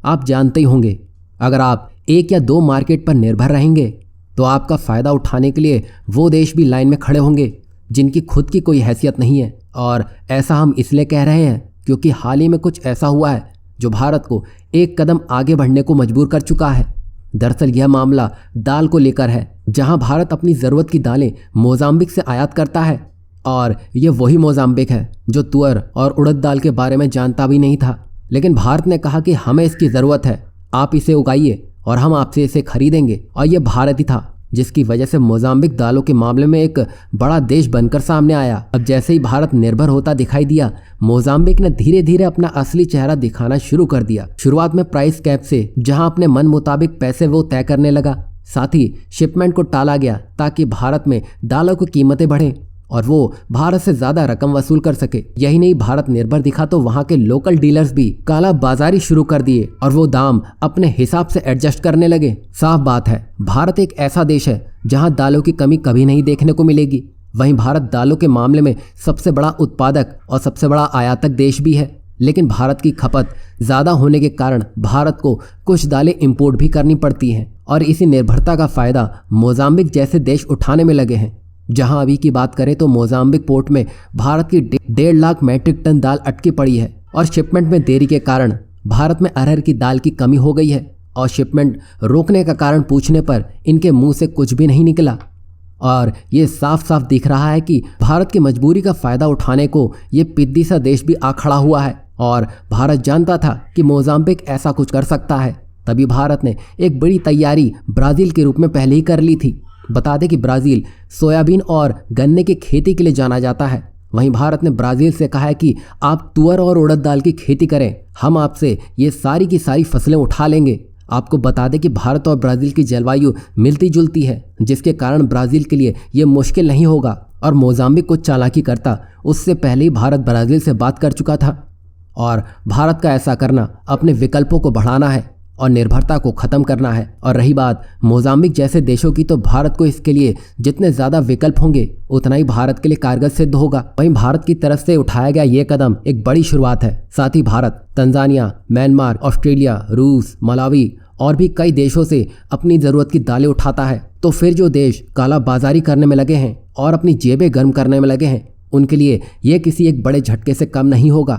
आप जानते ही होंगे, अगर आप एक या दो मार्केट पर निर्भर रहेंगे तो आपका फ़ायदा उठाने के लिए वो देश भी लाइन में खड़े होंगे जिनकी खुद की कोई हैसियत नहीं है। और ऐसा हम इसलिए कह रहे हैं क्योंकि हाल ही में कुछ ऐसा हुआ है जो भारत को एक कदम आगे बढ़ने को मजबूर कर चुका है। दरअसल यह मामला दाल को लेकर है, जहां भारत अपनी ज़रूरत की दालें मोजाम्बिक से आयात करता है। और ये वही मोजाम्बिक है जो तुअर और उड़द दाल के बारे में जानता भी नहीं था, लेकिन भारत ने कहा कि हमें इसकी ज़रूरत है, आप इसे उगाइए और हम आपसे इसे खरीदेंगे। और यह भारत ही था जिसकी वजह से मोजाम्बिक दालों के मामले में एक बड़ा देश बनकर सामने आया। अब जैसे ही भारत निर्भर होता दिखाई दिया, मोजाम्बिक ने धीरे धीरे अपना असली चेहरा दिखाना शुरू कर दिया। शुरुआत में प्राइस कैप से, जहां अपने मन मुताबिक पैसे वो तय करने लगा। साथ ही शिपमेंट को टाला गया ताकि भारत में दालों की कीमतें बढ़ें और वो भारत से ज्यादा रकम वसूल कर सके। यही नहीं, भारत निर्भर दिखा तो वहां के लोकल डीलर्स भी काला बाजारी शुरू कर दिए और वो दाम अपने हिसाब से एडजस्ट करने लगे। साफ बात है, भारत एक ऐसा देश है जहां दालों की कमी कभी नहीं देखने को मिलेगी। वहीं भारत दालों के मामले में सबसे बड़ा उत्पादक और सबसे बड़ा आयातक देश भी है, लेकिन भारत की खपत ज्यादा होने के कारण भारत को कुछ दालें इंपोर्ट भी करनी पड़ती हैं और इसी निर्भरता का फायदा मोजाम्बिक जैसे देश उठाने में लगे हैं। जहां अभी की बात करें तो मोजाम्बिक पोर्ट में भारत की 1.5 लाख मैट्रिक टन दाल अटकी पड़ी है और शिपमेंट में देरी के कारण भारत में अरहर की दाल की कमी हो गई है। और शिपमेंट रोकने का कारण पूछने पर इनके मुंह से कुछ भी नहीं निकला। और ये साफ साफ दिख रहा है कि भारत की मजबूरी का फायदा उठाने को ये पिद्दी सा देश भी आ खड़ा हुआ है। और भारत जानता था कि मोजाम्बिक ऐसा कुछ कर सकता है, तभी भारत ने एक बड़ी तैयारी ब्राज़ील के रूप में पहले ही कर ली थी। बता दें कि ब्राज़ील सोयाबीन और गन्ने की खेती के लिए जाना जाता है। वहीं भारत ने ब्राज़ील से कहा है कि आप तुअर और उड़द दाल की खेती करें, हम आपसे ये सारी की सारी फसलें उठा लेंगे। आपको बता दें कि भारत और ब्राज़ील की जलवायु मिलती जुलती है, जिसके कारण ब्राज़ील के लिए ये मुश्किल नहीं होगा। और मोजाम्बिक कुछ चालाकी करता उससे पहले ही भारत ब्राज़ील से बात कर चुका था। और भारत का ऐसा करना अपने विकल्पों को बढ़ाना है और निर्भरता को खत्म करना है। और रही बात मोजाम्बिक जैसे देशों की, तो भारत को इसके लिए जितने ज़्यादा विकल्प होंगे उतना ही भारत के लिए कारगर सिद्ध होगा। वहीं भारत की तरफ से उठाया गया ये कदम एक बड़ी शुरुआत है। साथ ही भारत तंजानिया, म्यांमार, ऑस्ट्रेलिया, रूस, मलावी और भी कई देशों से अपनी ज़रूरत की दालें उठाता है। तो फिर जो देश काला बाजारी करने में लगे हैं और अपनी जेबें गर्म करने में लगे हैं, उनके लिए ये किसी एक बड़े झटके से कम नहीं होगा।